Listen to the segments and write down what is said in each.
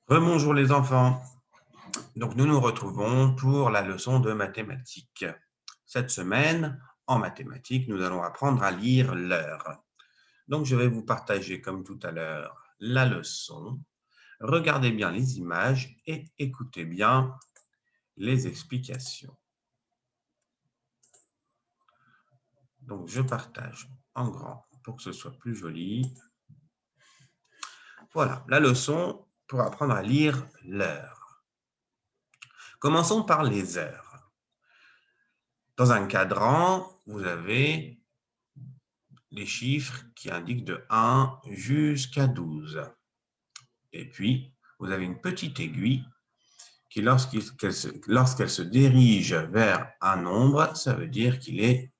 Rebonjour les enfants. Donc nous nous retrouvons pour la leçon de mathématiques. Cette semaine, en mathématiques, nous allons apprendre à lire l'heure. Donc je vais vous partager comme tout à l'heure la leçon. Regardez bien les images et écoutez bien les explications. Donc je partage en grand pour que ce soit plus joli. Voilà, la leçon pour apprendre à lire l'heure. Commençons par les heures. Dans un cadran, vous avez les chiffres qui indiquent de 1 jusqu'à 12. Et puis, vous avez une petite aiguille qui, lorsqu'elle se dirige vers un nombre, ça veut dire qu'il est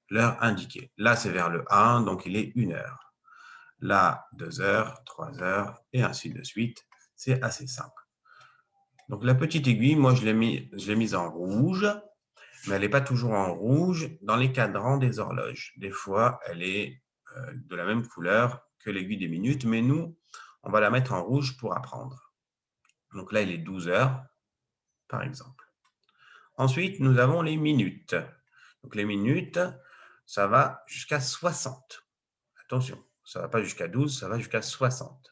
l'heure indiquée. Là, c'est vers le 1, donc il est 1 heure. Là, 2 heures, 3 heures, et ainsi de suite. C'est assez simple. Donc, la petite aiguille, moi, je l'ai mise en rouge, mais elle n'est pas toujours en rouge dans les cadrans des horloges. Des fois, elle est de la même couleur que l'aiguille des minutes, mais nous, on va la mettre en rouge pour apprendre. Donc là, il est 12 heures, par exemple. Ensuite, nous avons les minutes. Donc les minutes, ça va jusqu'à 60. Attention, ça ne va pas jusqu'à 12, ça va jusqu'à 60.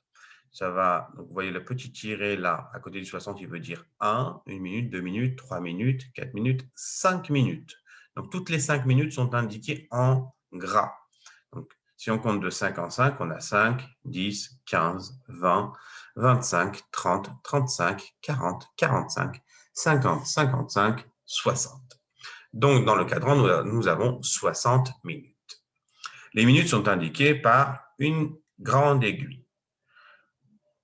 Ça va, donc vous voyez le petit tiret là, à côté du 60, il veut dire 1, 1 minute, 2 minutes, 3 minutes, 4 minutes, 5 minutes. Donc toutes les 5 minutes sont indiquées en gras. Donc si on compte de 5 en 5, on a 5, 10, 15, 20, 25, 30, 35, 40, 45, 50, 55, 60. Donc dans le cadran, nous avons 60 minutes. Les minutes sont indiquées par une grande aiguille.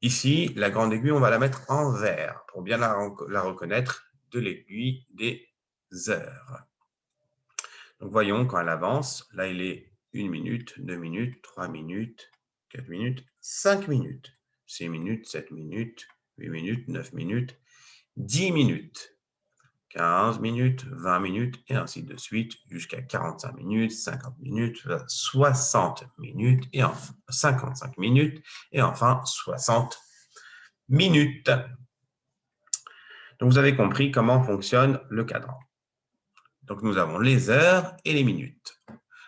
Ici, la grande aiguille, on va la mettre en vert pour bien la reconnaître de l'aiguille des heures. Donc, voyons quand elle avance. Là, il est 1 minute, 2 minutes, 3 minutes, 4 minutes, 5 minutes, 6 minutes, 7 minutes, 8 minutes, 9 minutes, 10 minutes, 15 minutes, 20 minutes, et ainsi de suite, jusqu'à 45 minutes, 50 minutes, 60 minutes, et enfin 55 minutes, et enfin 60 minutes. Donc, vous avez compris comment fonctionne le cadran. Donc, nous avons les heures et les minutes.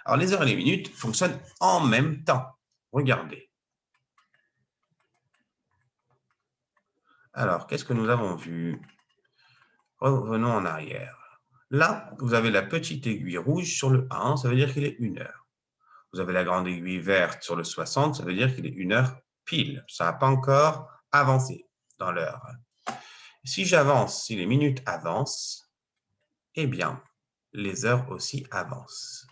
Alors, les heures et les minutes fonctionnent en même temps. Regardez. Alors, qu'est-ce que nous avons vu? Revenons en arrière. Là, vous avez la petite aiguille rouge sur le 1, ça veut dire qu'il est 1 heure. Vous avez la grande aiguille verte sur le 60, ça veut dire qu'il est 1 heure pile. Ça n'a pas encore avancé dans l'heure. Si j'avance, si les minutes avancent, eh bien, les heures aussi avancent.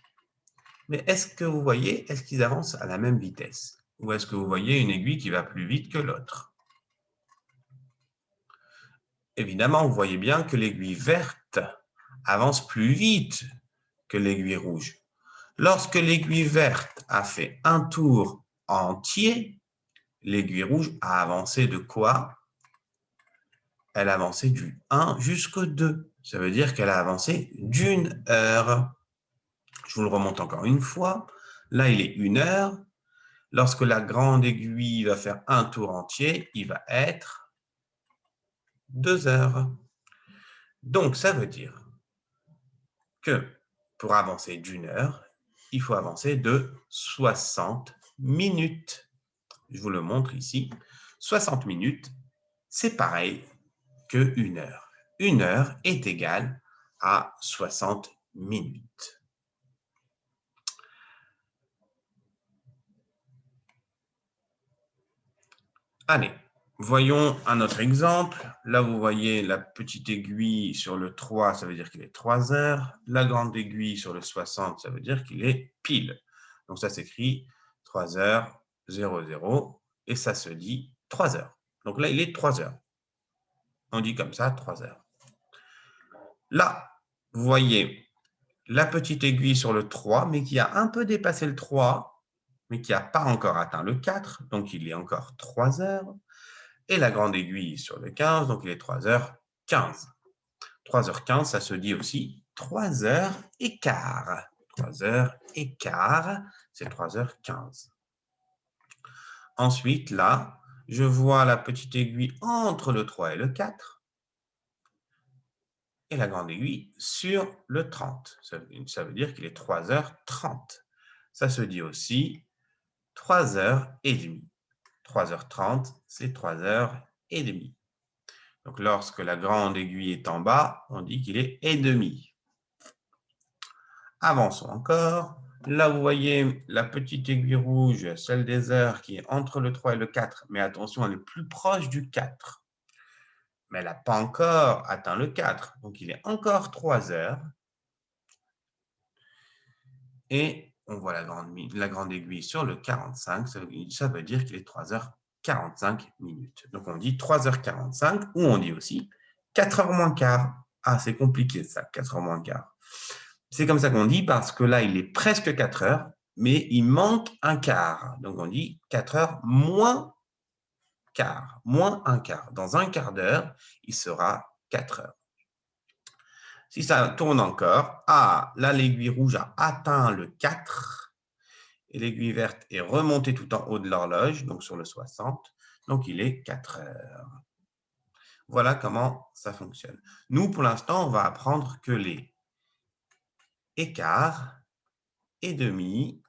Mais est-ce que vous voyez, est-ce qu'ils avancent à la même vitesse? Ou est-ce que vous voyez une aiguille qui va plus vite que l'autre? Évidemment, vous voyez bien que l'aiguille verte avance plus vite que l'aiguille rouge. Lorsque l'aiguille verte a fait un tour entier, l'aiguille rouge a avancé de quoi? Elle a avancé du 1 jusqu'au 2. Ça veut dire qu'elle a avancé d'1 heure. Je vous le remonte encore une fois. Là, il est 1 heure. Lorsque la grande aiguille va faire un tour entier, il va être 2 heures. Donc, ça veut dire que pour avancer d'1 heure, il faut avancer de 60 minutes. Je vous le montre ici. 60 minutes, c'est pareil que 1 heure. 1 heure est égale à 60 minutes. Allez, voyons un autre exemple. Là, vous voyez la petite aiguille sur le 3, ça veut dire qu'il est 3 heures. La grande aiguille sur le 60, ça veut dire qu'il est pile. Donc, ça s'écrit 3 heures, 0, 0, et ça se dit 3 heures. Donc là, il est 3 heures. On dit comme ça, 3 heures. Là, vous voyez la petite aiguille sur le 3, mais qui a un peu dépassé le 3, mais qui n'a pas encore atteint le 4, donc il est encore 3 heures. Et la grande aiguille sur le 15, donc il est 3h15. 3h15, ça se dit aussi 3h15. 3h15, c'est 3h15. Ensuite, là, je vois la petite aiguille entre le 3 et le 4 et la grande aiguille sur le 30. Ça veut dire qu'il est 3h30. Ça se dit aussi 3h30. 3h30, c'est 3h30. Donc, lorsque la grande aiguille est en bas, on dit qu'il est et demi. Avançons encore. Là, vous voyez la petite aiguille rouge, celle des heures, qui est entre le 3 et le 4. Mais attention, elle est plus proche du 4. Mais elle n'a pas encore atteint le 4. Donc, il est encore 3 heures. Et on voit la grande aiguille sur le 45. Ça veut dire qu'il est 3h45 minutes. Donc, on dit 3h45 ou on dit aussi 4h moins quart. Ah, c'est compliqué ça, 4h moins quart. C'est comme ça qu'on dit parce que là, il est presque 4 heures, mais il manque un quart. Donc, on dit 4 heures moins quart, moins un quart. Dans un quart d'heure, il sera 4 heures. Si ça tourne encore, ah, là, l'aiguille rouge a atteint le 4 et l'aiguille verte est remontée tout en haut de l'horloge, donc sur le 60. Donc, il est 4 heures. Voilà comment ça fonctionne. Nous, pour l'instant, on va apprendre que les écarts et demi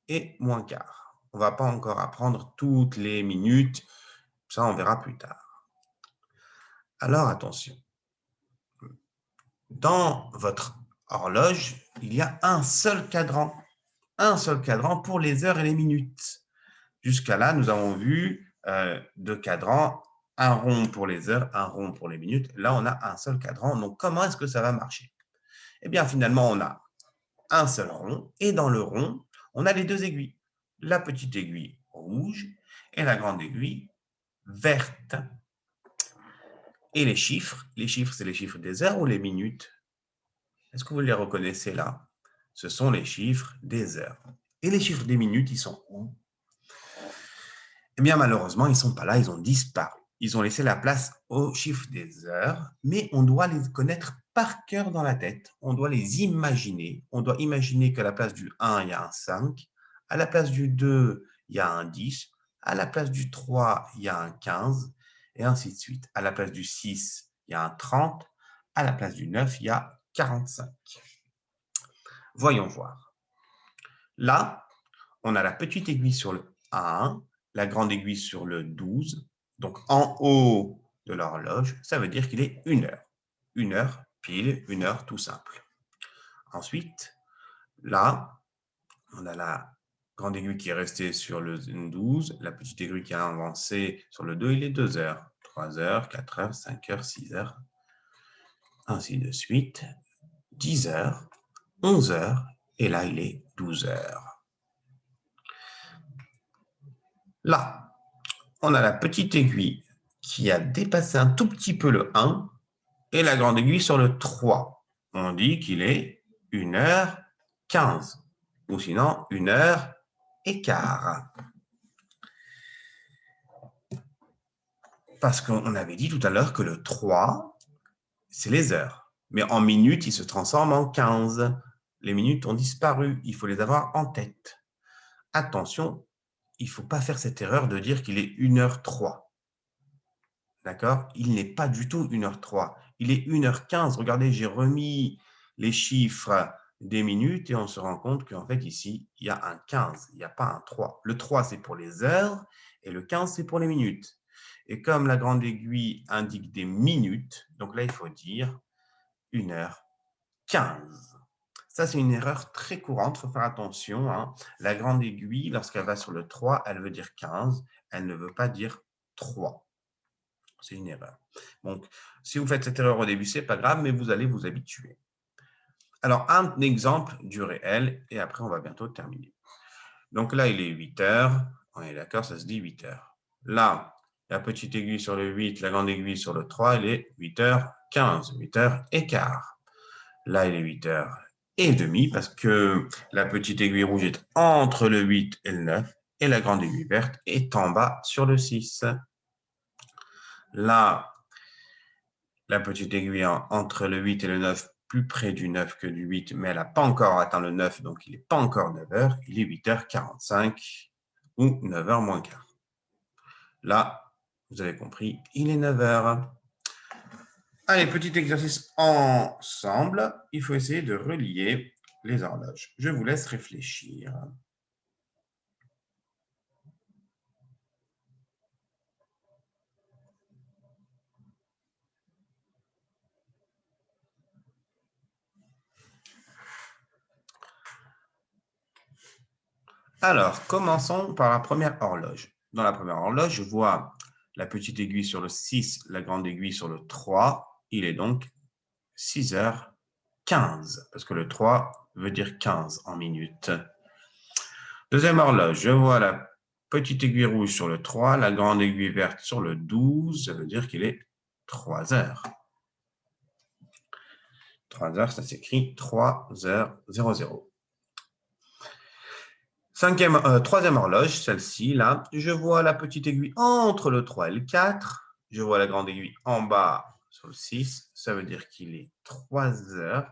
et moins quart. On ne va pas encore apprendre toutes les minutes, ça on verra plus tard. Alors attention, dans votre horloge, il y a un seul cadran pour les heures et les minutes. Jusqu'à là, nous avons vu deux cadrans, un rond pour les heures, un rond pour les minutes. Là, on a un seul cadran. Donc, comment est-ce que ça va marcher? Eh bien, finalement, on a un seul rond et dans le rond, on a les deux aiguilles. La petite aiguille rouge et la grande aiguille verte. Et les chiffres, c'est les chiffres des heures ou les minutes? Est-ce que vous les reconnaissez là? Ce sont les chiffres des heures. Et les chiffres des minutes, ils sont où? Eh bien, malheureusement, ils ne sont pas là, ils ont disparu. Ils ont laissé la place aux chiffres des heures, mais on doit les connaître par cœur dans la tête. On doit les imaginer. On doit imaginer qu'à la place du 1, il y a un 5. À la place du 2, il y a un 10. À la place du 3, il y a un 15. Et ainsi de suite. À la place du 6, il y a un 30. À la place du 9, il y a 45. Voyons voir. Là, on a la petite aiguille sur le 1, la grande aiguille sur le 12. Donc, en haut de l'horloge, ça veut dire qu'il est 1 heure. 1 heure pile, 1 heure tout simple. Ensuite, là, on a la grande aiguille qui est restée sur le 12, la petite aiguille qui a avancé sur le 2, il est 2 heures. 3 heures, 4 heures, 5 heures, 6 heures, ainsi de suite. 10 heures, 11 heures, et là, il est 12 heures. Là, on a la petite aiguille qui a dépassé un tout petit peu le 1 et la grande aiguille sur le 3. On dit qu'il est 1h15 ou sinon 1h15. Parce qu'on avait dit tout à l'heure que le 3, c'est les heures. Mais en minutes, il se transforme en 15. Les minutes ont disparu. Il faut les avoir en tête. Attention, il ne faut pas faire cette erreur de dire qu'il est 1h03. D'accord? Il n'est pas du tout 1h03. Il est 1h15. Regardez, j'ai remis les chiffres des minutes et on se rend compte qu'en fait, ici, il y a un 15. Il n'y a pas un 3. Le 3, c'est pour les heures et le 15, c'est pour les minutes. Et comme la grande aiguille indique des minutes, donc là, il faut dire 1h15. Ça, c'est une erreur très courante. Il faut faire attention, hein. La grande aiguille, lorsqu'elle va sur le 3, elle veut dire 15. Elle ne veut pas dire 3. C'est une erreur. Donc, si vous faites cette erreur au début, ce n'est pas grave, mais vous allez vous habituer. Alors, un exemple du réel, et après, on va bientôt terminer. Donc là, il est 8 heures. On est d'accord, ça se dit 8 heures. Là, la petite aiguille sur le 8, la grande aiguille sur le 3, elle est 8h15, 8h15. Là, il est 8h30 parce que la petite aiguille rouge est entre le 8 et le 9 et la grande aiguille verte est en bas sur le 6. Là, la petite aiguille entre le 8 et le 9, plus près du 9 que du 8, mais elle n'a pas encore atteint le 9, donc il n'est pas encore 9 heures, il est 8h45 ou 9h moins quart. Là, vous avez compris, il est 9 heures. Allez, petit exercice ensemble. Il faut essayer de relier les horloges. Je vous laisse réfléchir. Alors, commençons par la première horloge. Dans la première horloge, je vois la petite aiguille sur le 6, la grande aiguille sur le 3. Il est donc 6h15, parce que le 3 veut dire 15 en minutes. Deuxième horloge, je vois la petite aiguille rouge sur le 3, la grande aiguille verte sur le 12, ça veut dire qu'il est 3 heures. 3 heures, ça s'écrit 3h00. Troisième horloge, celle-ci, là, je vois la petite aiguille entre le 3 et le 4. Je vois la grande aiguille en bas sur le 6. Ça veut dire qu'il est 3h30,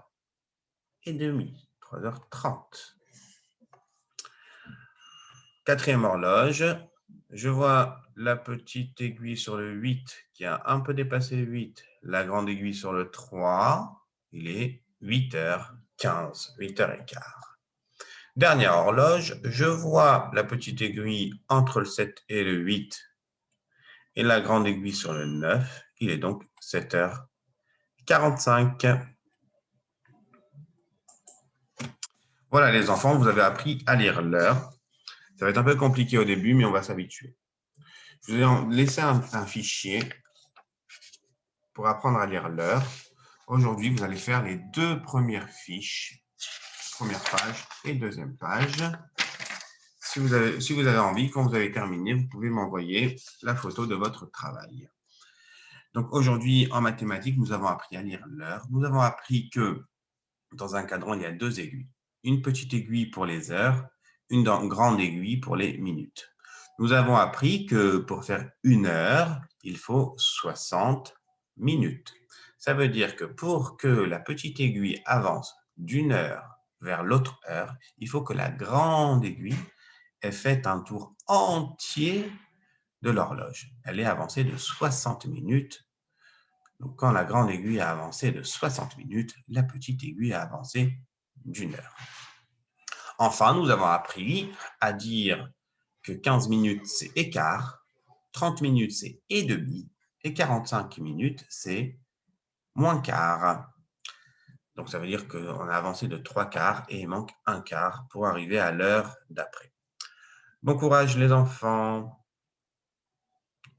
3h30. Quatrième horloge, je vois la petite aiguille sur le 8 qui a un peu dépassé le 8. La grande aiguille sur le 3, il est 8h15, 8h15. Dernière horloge, je vois la petite aiguille entre le 7 et le 8 et la grande aiguille sur le 9. Il est donc 7h45. Voilà les enfants, vous avez appris à lire l'heure. Ça va être un peu compliqué au début, mais on va s'habituer. Je vous ai laissé un fichier pour apprendre à lire l'heure. Aujourd'hui, vous allez faire les deux premières fiches, première page et deuxième page. Si vous avez envie, quand vous avez terminé, vous pouvez m'envoyer la photo de votre travail. Donc aujourd'hui, en mathématiques, nous avons appris à lire l'heure. Nous avons appris que dans un cadran, il y a deux aiguilles. Une petite aiguille pour les heures, une grande aiguille pour les minutes. Nous avons appris que pour faire une heure, il faut 60 minutes. Ça veut dire que pour que la petite aiguille avance d'une heure vers l'autre heure, il faut que la grande aiguille ait fait un tour entier de l'horloge. Elle est avancée de 60 minutes. Donc, quand la grande aiguille a avancé de 60 minutes, la petite aiguille a avancé d'une heure. Enfin, nous avons appris à dire que 15 minutes, c'est et quart, 30 minutes, c'est et demi, et 45 minutes, c'est moins quart. Donc, ça veut dire qu'on a avancé de 3 quarts et il manque un quart pour arriver à l'heure d'après. Bon courage les enfants.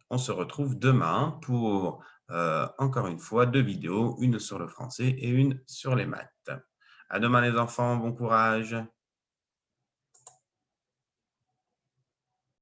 On se retrouve demain pour, encore une fois, 2 vidéos, une sur le français et une sur les maths. À demain les enfants, bon courage.